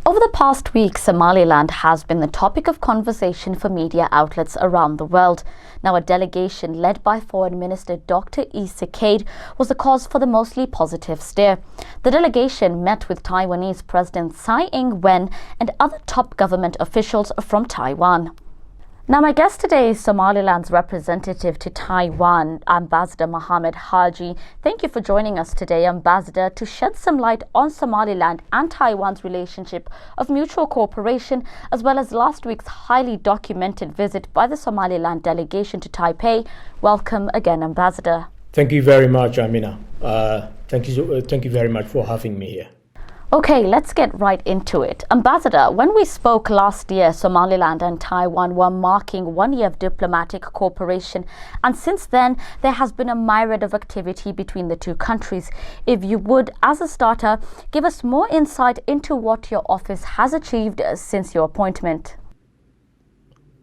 Over the past week, Somaliland has been the topic of conversation for media outlets around the world. Now, a delegation led by Foreign Minister Dr. Issa Cade was the cause for the mostly positive steer. The delegation met with Taiwanese President Tsai Ing-wen and other top government officials from Taiwan. Now, my guest today is Somaliland's representative to Taiwan, Ambassador Mohamed Hagi. Thank you for joining us today, Ambassador, to shed some light on Somaliland and Taiwan's relationship of mutual cooperation, as well as last week's highly documented visit by the Somaliland delegation to Taipei. Welcome again, Ambassador. Thank you very much, Amina. Thank you very much for having me here. Okay, let's get right into it. Ambassador, when we spoke last year, Somaliland and Taiwan were marking 1 year of diplomatic cooperation. And since then, there has been a myriad of activity between the two countries. If you would, as a starter, give us more insight into what your office has achieved since your appointment.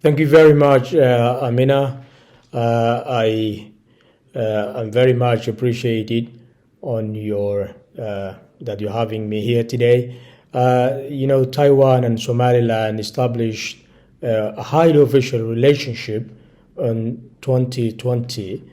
Thank you very much, Amina. I'm very much appreciated on your that you're having me here today. Taiwan and Somaliland established a highly official relationship in 2020,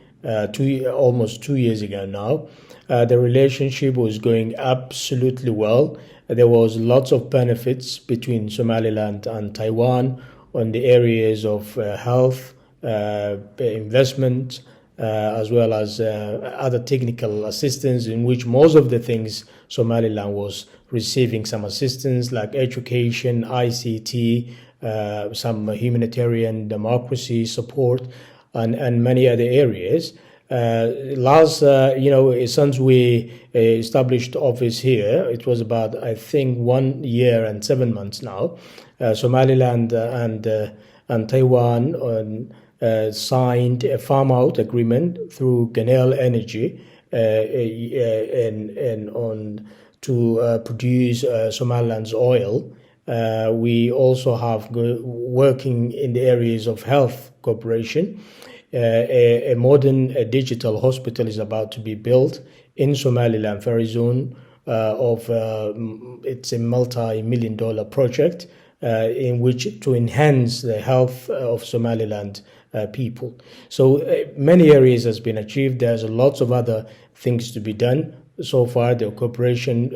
almost 2 years ago now. The relationship was going absolutely well. There was lots of benefits between Somaliland and Taiwan on the areas of health, investment, as well as other technical assistance, in which most of the things Somaliland was receiving some assistance like education, ICT, some humanitarian democracy support, and many other areas. Since we established office here, it was about, I think, 1 year and 7 months now. Somaliland and Taiwan signed a farm-out agreement through Genel Energy to produce Somaliland's oil. We also have working in the areas of health cooperation. A modern digital hospital is about to be built in Somaliland Ferry Zone. It's a multi-million-dollar project in which to enhance the health of Somaliland people. So many areas has been achieved. There's lots of other things to be done. So far, the cooperation,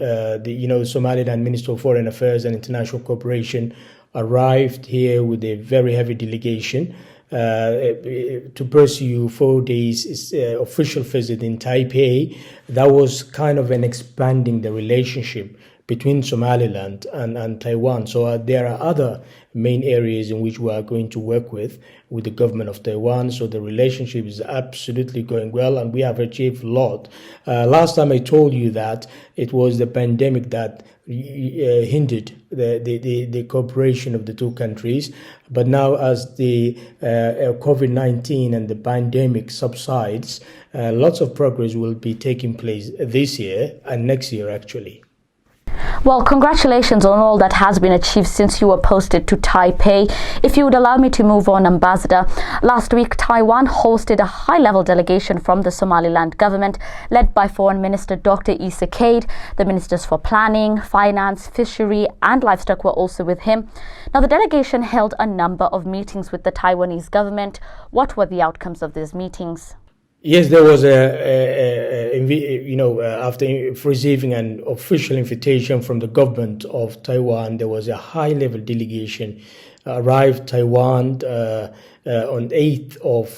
Somaliland Minister of Foreign Affairs and International Cooperation arrived here with a very heavy delegation to pursue 4 days official visit in Taipei. That was kind of an expanding the relationship between Somaliland and Taiwan. So there are other main areas in which we are going to work with the government of Taiwan. So the relationship is absolutely going well, and we have achieved a lot. Last time I told you that it was the pandemic that hindered the cooperation of the two countries. But now, as the COVID-19 and the pandemic subsides, lots of progress will be taking place this year and next year, actually. Well, congratulations on all that has been achieved since you were posted to Taipei. If you would allow me to move on, Ambassador. Last week, Taiwan hosted a high-level delegation from the Somaliland government, led by Foreign Minister Dr. Issa Cade. The ministers for planning, finance, fishery and livestock were also with him. Now, the delegation held a number of meetings with the Taiwanese government. What were the outcomes of these meetings? Yes, there was after receiving an official invitation from the government of Taiwan, there was a high-level delegation arrived Taiwan on 8th of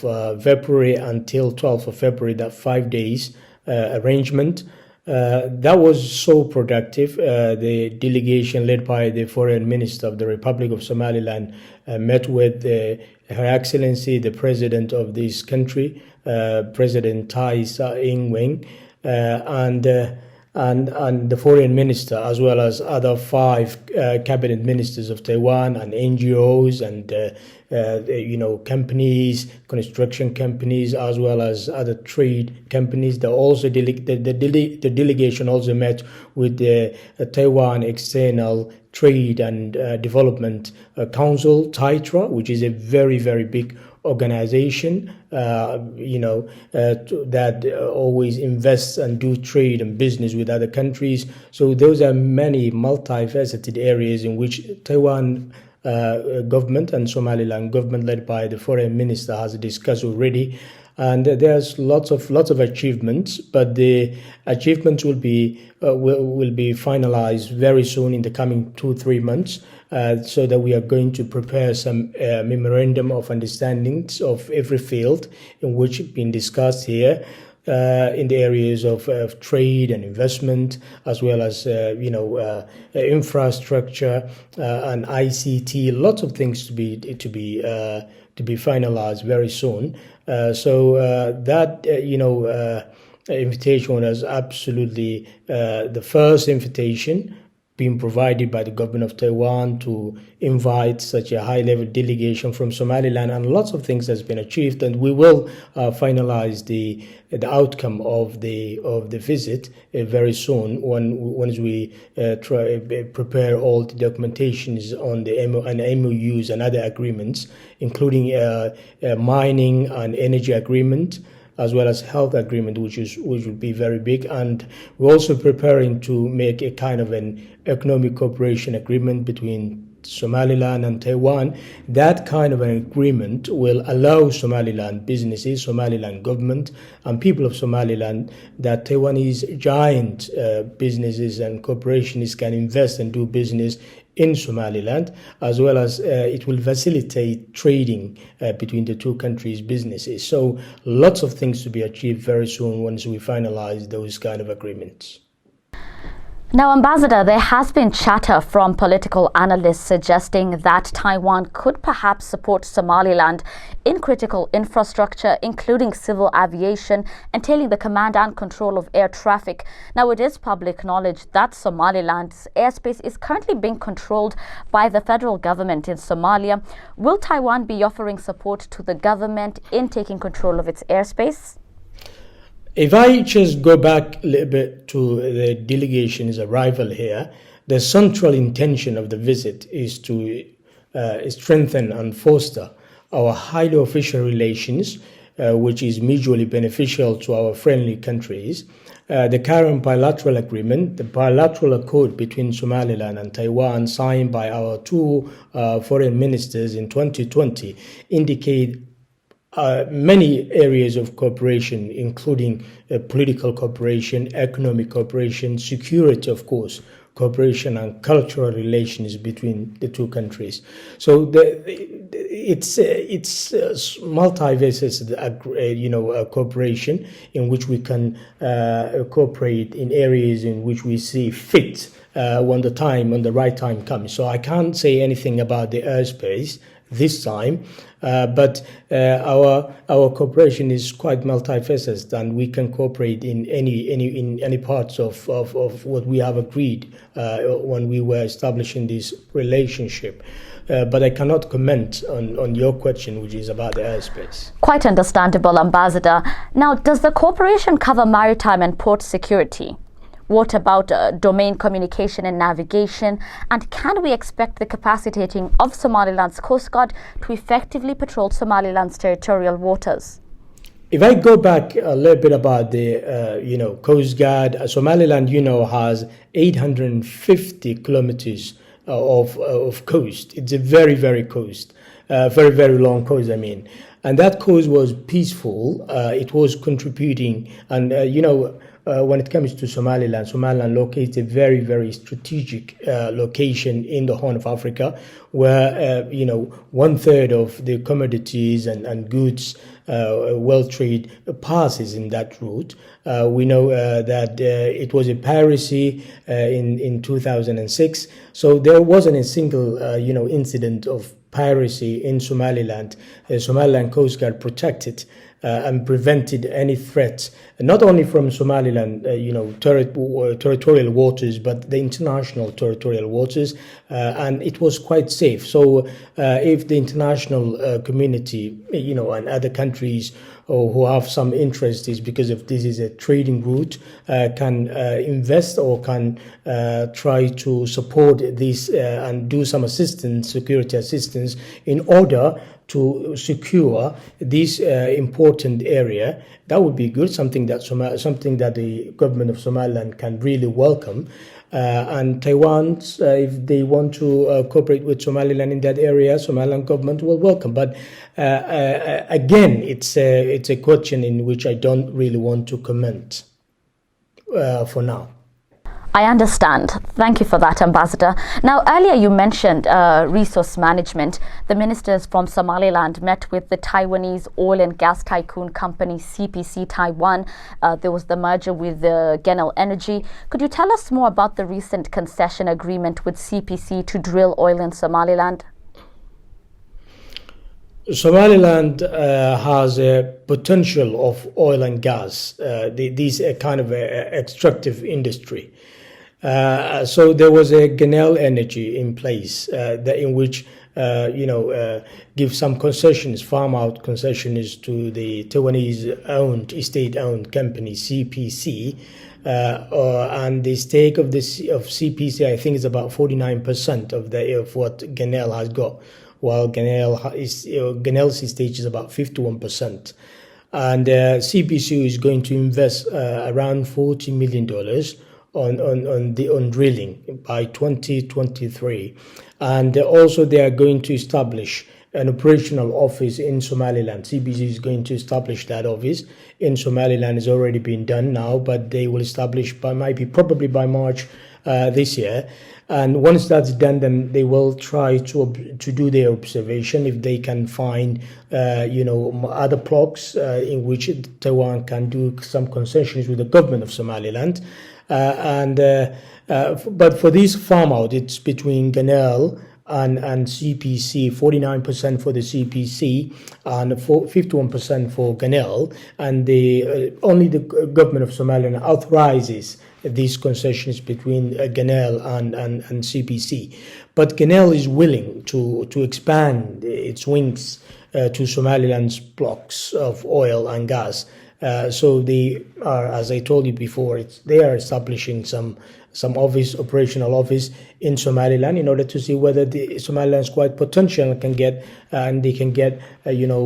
February until 12th of February, that 5 days arrangement. That was so productive. The delegation led by the Foreign Minister of the Republic of Somaliland met with Her Excellency, the President of this country, President Tsai Ing-wen, and the Foreign Minister, as well as other 5 cabinet ministers of Taiwan and NGOs and companies, construction companies, as well as other trade companies. The delegation also met with the Taiwan External Trade and Development Council, TITRA, which is a very, very big organization, that always invests and do trade and business with other countries. So those are many multifaceted areas in which Taiwan government and Somaliland government, led by the foreign minister, has discussed already. And there's lots of achievements, but the achievements will be finalized very soon in the coming 2-3 months, so that we are going to prepare some memorandum of understandings of every field in which it's been discussed here, in the areas of trade and investment, as well as infrastructure and ICT. Lots of things to be finalized very soon. Invitation was absolutely the first invitation being provided by the government of Taiwan to invite such a high-level delegation from Somaliland, and lots of things has been achieved, and we will finalize the outcome of the visit very soon once we prepare all the documentations on the MOUs and other agreements, including mining and energy agreement, as well as health agreement, which will be very big. And we're also preparing to make a kind of an economic cooperation agreement between Somaliland and Taiwan. That kind of an agreement will allow Somaliland businesses, Somaliland government, and people of Somaliland, that Taiwanese giant businesses and corporations can invest and do business in Somaliland, as well as it will facilitate trading between the two countries' businesses. So lots of things to be achieved very soon once we finalize those kind of agreements. Now, Ambassador, there has been chatter from political analysts suggesting that Taiwan could perhaps support Somaliland in critical infrastructure, including civil aviation, entailing the command and control of air traffic. Now, it is public knowledge that Somaliland's airspace is currently being controlled by the federal government in Somalia. Will Taiwan be offering support to the government in taking control of its airspace? If I just go back a little bit to the delegation's arrival here, the central intention of the visit is to strengthen and foster our highly official relations, which is mutually beneficial to our friendly countries. The current bilateral agreement, the bilateral accord between Somaliland and Taiwan, signed by our two foreign ministers in 2020, indicate many areas of cooperation, including political cooperation, economic cooperation, security, of course, cooperation, and cultural relations between the two countries. So it's multifaceted, cooperation in which we can cooperate in areas in which we see fit when the right time comes. So I can't say anything about the airspace this time, but our cooperation is quite multifaceted, and we can cooperate in any parts of what we have agreed when we were establishing this relationship. But I cannot comment on your question, which is about the airspace. Quite understandable, Ambassador. Now, does the cooperation cover maritime and port security? What about domain communication and navigation? And can we expect the capacitating of Somaliland's Coast Guard to effectively patrol Somaliland's territorial waters? If I go back a little bit about the, Coast Guard, Somaliland, has 850 kilometers of coast. It's a very, very coast, very, very long coast, I mean. And that coast was peaceful. It was contributing, and, when it comes to Somaliland locates a very, very strategic location in the Horn of Africa, where 1/3 of the commodities and goods world trade passes in that route. We know that it was a piracy in 2006, so there wasn't a single incident of piracy in Somaliland. Somaliland Coast Guard protected and prevented any threats, not only from Somaliland, territorial waters, but the international territorial waters, and it was quite safe. So if the international community, and other countries or who have some interest is because if this is a trading route, can invest or can try to support this and do some assistance, security assistance, in order to secure this important area. That would be good, something that the government of Somaliland can really welcome. And Taiwan, if they want to cooperate with Somaliland in that area, Somaliland government will welcome. But again, it's a question in which I don't really want to comment for now. I understand. Thank you for that, Ambassador. Now, earlier you mentioned resource management. The ministers from Somaliland met with the Taiwanese oil and gas tycoon company CPC Taiwan. There was the merger with Genel Energy. Could you tell us more about the recent concession agreement with CPC to drill oil in Somaliland? Somaliland has a potential of oil and gas. These are kind of a extractive industry. So there was a Genel Energy in place in which give some concessions, farm out concessions to the Taiwanese-owned, state-owned company CPC, and the stake of CPC, I think, is about 49% of what Genel has got, while Genel's stake is about 51%. And CPC is going to invest around $40 million on drilling by 2023, and also they are going to establish an operational office in Somaliland. CBC is going to establish that office in Somaliland. It's already been done now, but they will establish probably by March this year. And once that's done, then they will try to do their observation if they can find other blocks in which Taiwan can do some concessions with the government of Somaliland. But for this farm out, it's between Genel and CPC, 49% for the CPC and 51% for Genel, and only the government of Somaliland authorizes these concessions between Genel and CPC. But Genel is willing to expand its wings to Somaliland's blocks of oil and gas. So they are, as I told you before, they are establishing some operational office in Somaliland in order to see whether the Somaliland's quite potential can get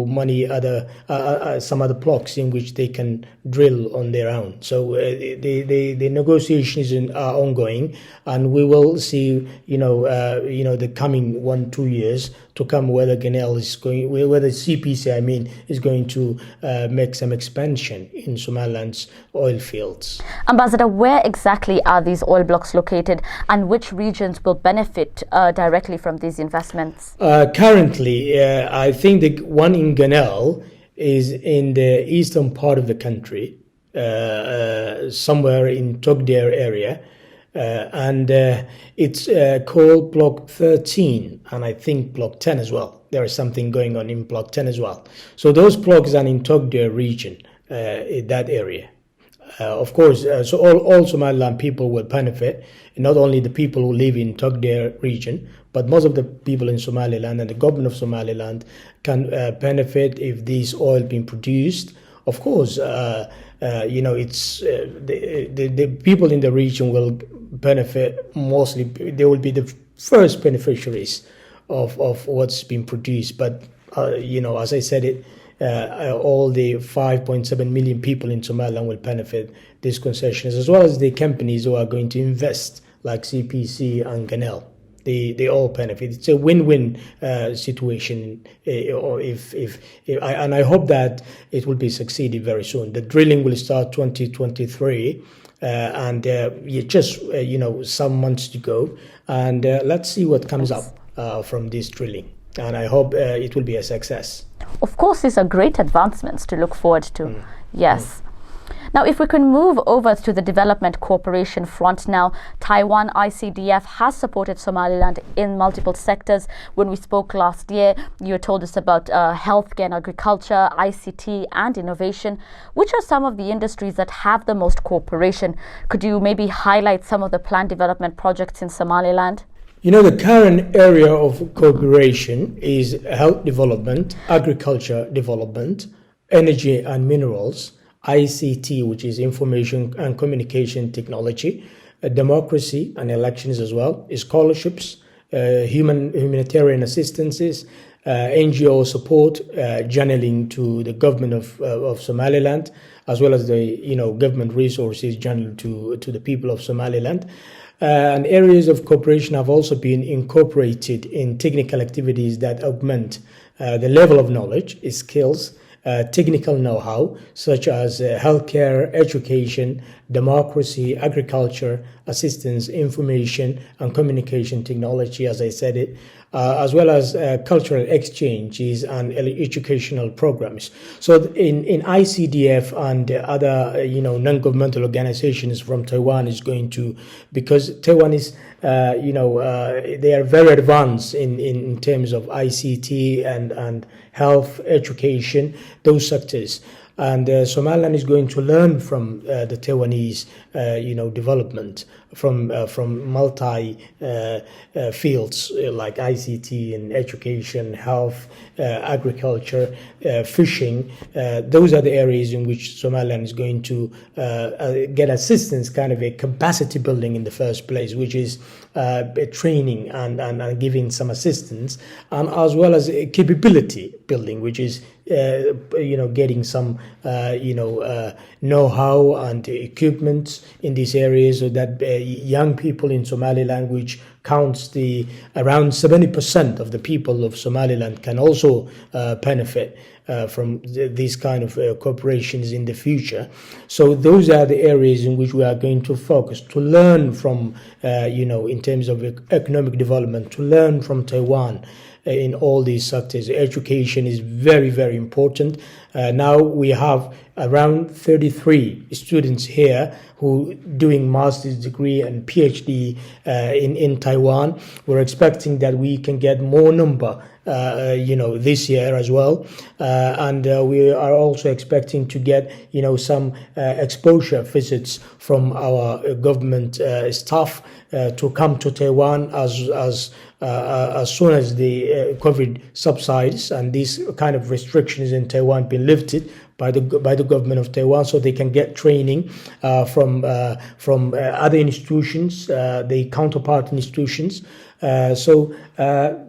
money some other blocks in which they can drill on their own. So the negotiations are ongoing, and we will see the coming 1-2 years to come whether CPC is going to make some expansion in Somaliland's oil fields. Ambassador, where exactly are these oil blocks located, and which regions will benefit directly from these investments? Currently, I think the one in Genel is in the eastern part of the country, somewhere in Togdere area, and it's called Block 13, and I think Block 10 as well. There is something going on in Block 10 as well. So those blocks are in Togdere region, in that area. Of course, so all Somaliland people will benefit, not only the people who live in Togdere region, but most of the people in Somaliland and the government of Somaliland can benefit if this oil being produced. Of course, it's the people in the region will benefit mostly. They will be the first beneficiaries of what's been produced. But as I said, all the 5.7 million people in Somaliland will benefit these concessions, as well as the companies who are going to invest, like CPC and Genel. They all benefit. It's a win-win situation. And I hope that it will be succeeded very soon. The drilling will start 2023, and just some months to go. And let's see what comes up from this drilling. And I hope it will be a success. Of course, these are great advancements to look forward to. Yes. Now, if we can move over to the development cooperation front now, Taiwan ICDF has supported Somaliland in multiple sectors. When we spoke last year, you told us about healthcare and agriculture, ICT and innovation. Which are some of the industries that have the most cooperation? Could you maybe highlight some of the planned development projects in Somaliland? The current area of cooperation is health development, agriculture development, energy and minerals, ICT, which is information and communication technology, democracy and elections as well, scholarships, humanitarian assistances, NGO support, channeling to the government of Somaliland, as well as the government resources channeled to the people of Somaliland. And areas of cooperation have also been incorporated in technical activities that augment the level of knowledge, skills, technical know-how, such as healthcare, education, democracy, agriculture, assistance, information, and communication technology, as I said it, as well as cultural exchanges and educational programs. So in ICDF and other non-governmental organizations from Taiwan is going to, because Taiwan is they are very advanced in terms of ICT and health, education, those sectors. And Somaliland is going to learn from the Taiwanese, development from multi fields like ICT and education, health, agriculture, fishing. Those are the areas in which Somaliland is going to get assistance, kind of a capacity building in the first place, which is training and giving some assistance, and as well as a capability building, which is getting some know-how and equipment in these areas, so that young people in Somaliland, which counts the around 70% of the people of Somaliland, can also benefit from these kind of corporations in the future. So those are the areas in which we are going to focus, to learn from, in terms of economic development, to learn from Taiwan in all these sectors. Education is very, very important. Now we have around 33 students here who doing master's degree and PhD in Taiwan. We're expecting that we can get more number this year as well, and we are also expecting to get some exposure visits from our government staff to come to Taiwan as soon as the COVID subsides and these kind of restrictions in Taiwan been lifted by the government of Taiwan, so they can get training from other institutions, the counterpart institutions. So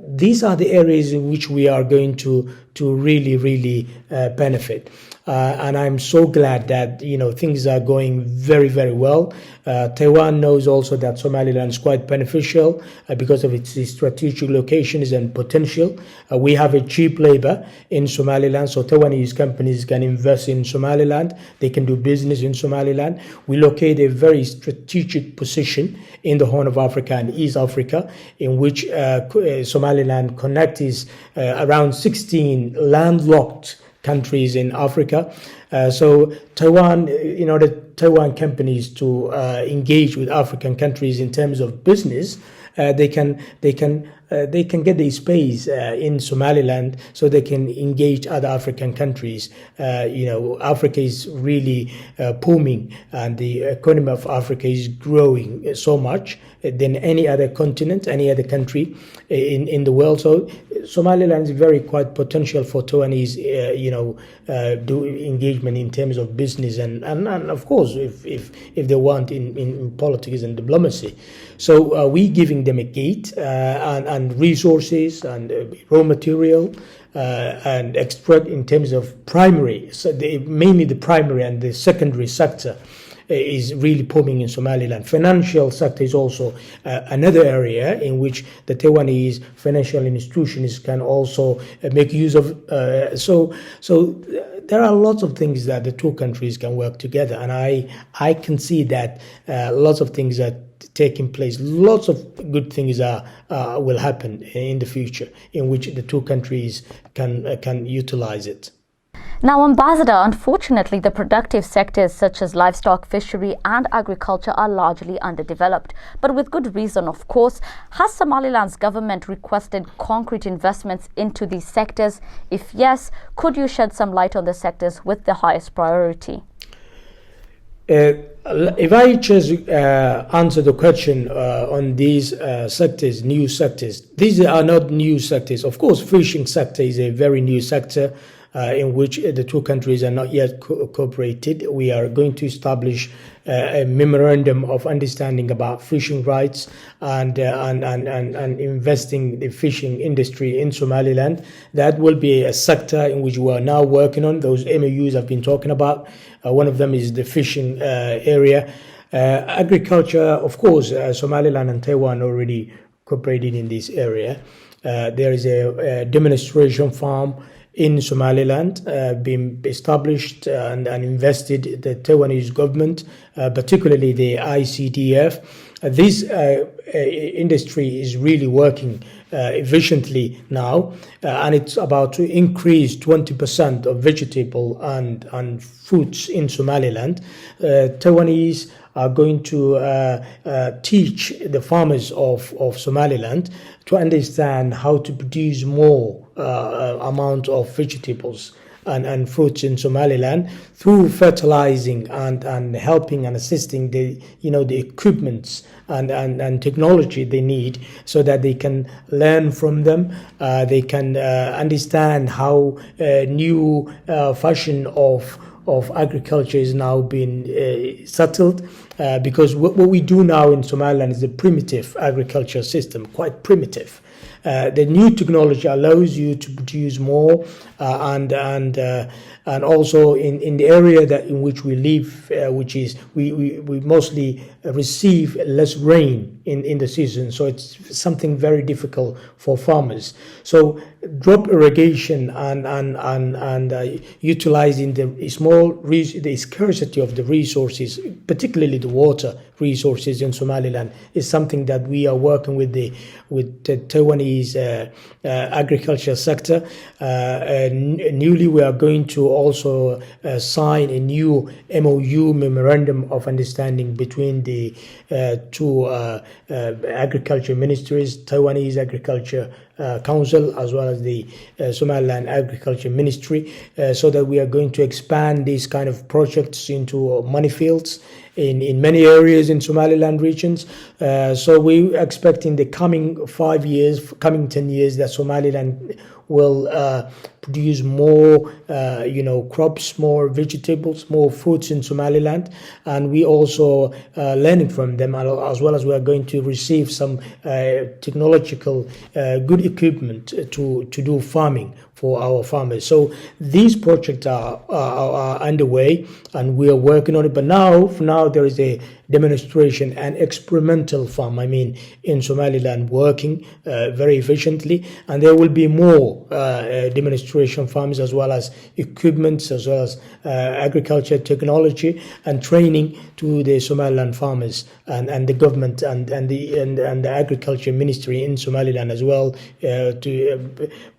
these are the areas in which we are going to really benefit. And I'm so glad that things are going very, very well. Taiwan knows also that Somaliland is quite beneficial because of its strategic locations and potential. We have a cheap labor in Somaliland, so Taiwanese companies can invest in Somaliland. They can do business in Somaliland. We locate a very strategic position in the Horn of Africa and East Africa, in which Somaliland connects around 16 landlocked countries in Africa. So Taiwan, in order Taiwan companies to engage with African countries in terms of business, they can get the space in Somaliland, so they can engage other African countries. Africa is really booming, and the economy of Africa is growing so much than any other continent, any other country in the world. So Somaliland is very quite potential for Taiwanese, do engagement in terms of business and of course if they want in politics and diplomacy. So we giving them a gate and resources and raw material and extract in terms of primary, so mainly the primary and the secondary sector is really booming in Somaliland. Financial sector is also another area in which the Taiwanese financial institutions can also make use of. So there are lots of things that the two countries can work together, and I can see that lots of things are taking place. Lots of good things will happen in the future, in which the two countries can utilize it. Now, Ambassador, unfortunately, the productive sectors such as livestock, fishery and agriculture are largely underdeveloped. But with good reason, of course. Has Somaliland's government requested concrete investments into these sectors? If yes, could you shed some light on the sectors with the highest priority? If I just answer the question on these sectors, new sectors, these are not new sectors. Of course, fishing sector is a very new sector. in which the two countries are not yet cooperated. We are going to establish a memorandum of understanding about fishing rights and investing the fishing industry in Somaliland. That will be a sector in which we are now working on. Those MOUs I've been talking about. One of them is the fishing area. Agriculture, of course, Somaliland and Taiwan already cooperated in this area. There is a demonstration farm in Somaliland being established and invested the Taiwanese government, particularly the ICDF. This industry is really working efficiently now, and it's about to increase 20% of vegetable and fruits in Somaliland. Taiwanese are going to teach the farmers of Somaliland to understand how to produce more amount of vegetables and fruits in Somaliland through fertilizing and helping and assisting the equipments and technology they need, so that they can learn from them. They can understand how new fashion of agriculture is now being settled, because what we do now in Somaliland is a primitive agriculture system, quite primitive. The new technology allows you to produce more, and also in the area in which we live, which is we mostly receive less rain in the season, so it's something very difficult for farmers. So drop irrigation and utilizing the scarcity of the resources, particularly the water resources in Somaliland, is something that we are working with the Taiwanese agriculture sector. Newly, we are going to also sign a new MOU, memorandum of understanding, between the two agriculture ministries, Taiwanese Agriculture Council as well as the Somaliland Agriculture Ministry, so that we are going to expand these kind of projects into money fields in many areas in Somaliland regions. So we expect in the coming 5 years, coming 10 years, that Somaliland will produce more crops, more vegetables, more fruits in Somaliland, and we also learning from them, as well as we are going to receive some technological good equipment to do farming for our farmers. So these projects are underway, and we are working on it. But for now there is a demonstration and experimental farm, in Somaliland, working very efficiently, and there will be more demonstration farms, as well as equipment, as well as agriculture technology and training to the Somaliland farmers and the government and the agriculture ministry in Somaliland as well,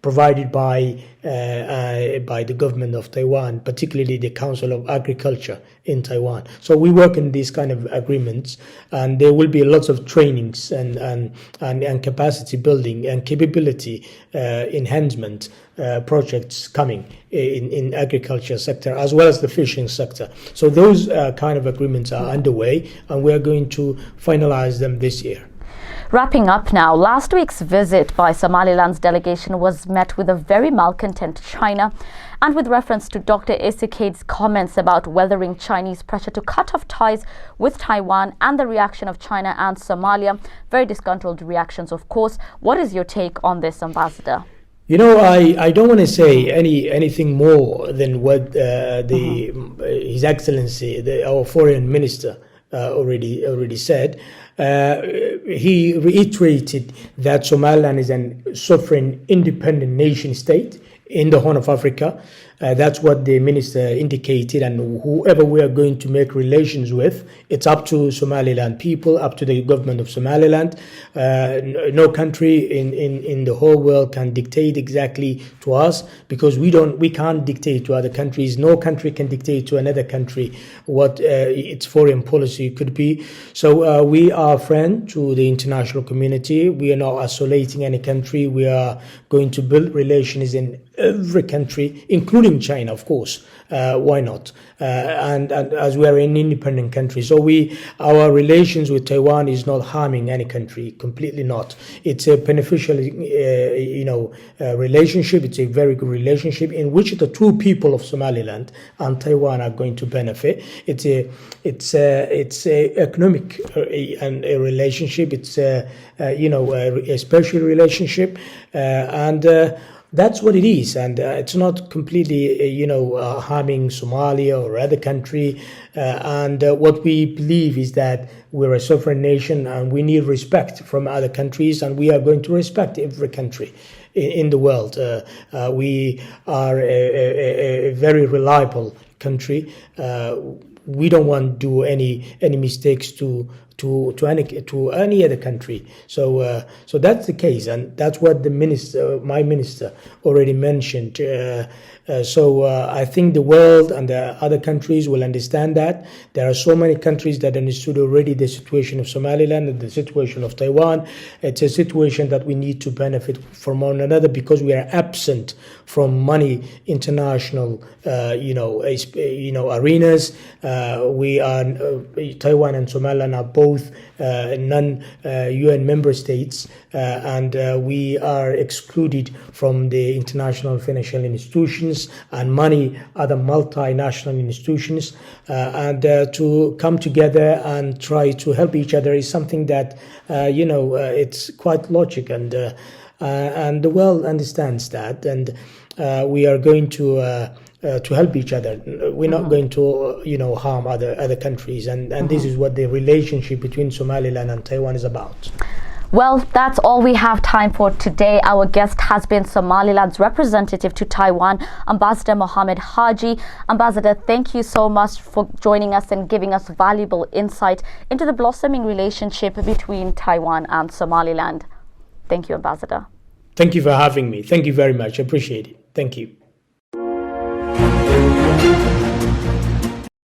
provided by the government of Taiwan, particularly the Council of Agriculture in Taiwan. So we work in these kind of agreements, and there will be lots of trainings and capacity building and capability enhancement projects coming in agriculture sector, as well as the fishing sector. So those kind of agreements are underway, and we are going to finalize them this year. Wrapping up now, last week's visit by Somaliland's delegation was met with a very malcontent China, and with reference to Dr. Issa Kade's comments about weathering Chinese pressure to cut off ties with Taiwan, and the reaction of China and Somalia. Very disgruntled reactions, of course. What is your take on this, Ambassador? I don't want to say anything more than what His Excellency, our Foreign Minister, already said. He reiterated that Somaliland is a sovereign, independent nation state in the Horn of Africa. That's what the minister indicated, and whoever we are going to make relations with, it's up to Somaliland people, up to the government of Somaliland. No country in the whole world can dictate exactly to us, because we can't dictate to other countries. No country can dictate to another country what its foreign policy could be. So we are friend to the international community. We are not isolating any country. We are going to build relations in every country, including China, of course. Why not? And as we are an independent country, so our relations with Taiwan is not harming any country, completely not. It's a beneficial, relationship. It's a very good relationship in which the two people of Somaliland and Taiwan are going to benefit. It's a economic and a relationship. It's a special relationship, and that's what it is, and it's not completely, harming Somalia or other country. And what we believe is that we're a sovereign nation, and we need respect from other countries, and we are going to respect every country in the world. We are a very reliable country. We don't want to do any mistakes to any other country. So that's the case, and that's what my minister already mentioned. So I think the world and the other countries will understand that. There are so many countries that understood already the situation of Somaliland and the situation of Taiwan. It's a situation that we need to benefit from one another, because we are absent from many international, arenas. We are Taiwan and Somaliland are both non-UN member states, and we are excluded from the international financial institutions and many other multinational institutions, and to come together and try to help each other is something that it's quite logic, and the world understands that, and we are going to help each other. We're not going to harm other countries, and this is what the relationship between Somaliland and Taiwan is about. Well, that's all we have time for today. Our guest has been Somaliland's representative to Taiwan, Ambassador Mohamed Hagi. Ambassador, thank you so much for joining us and giving us valuable insight into the blossoming relationship between Taiwan and Somaliland. Thank you, Ambassador. Thank you for having me. Thank you very much. I appreciate it. Thank you.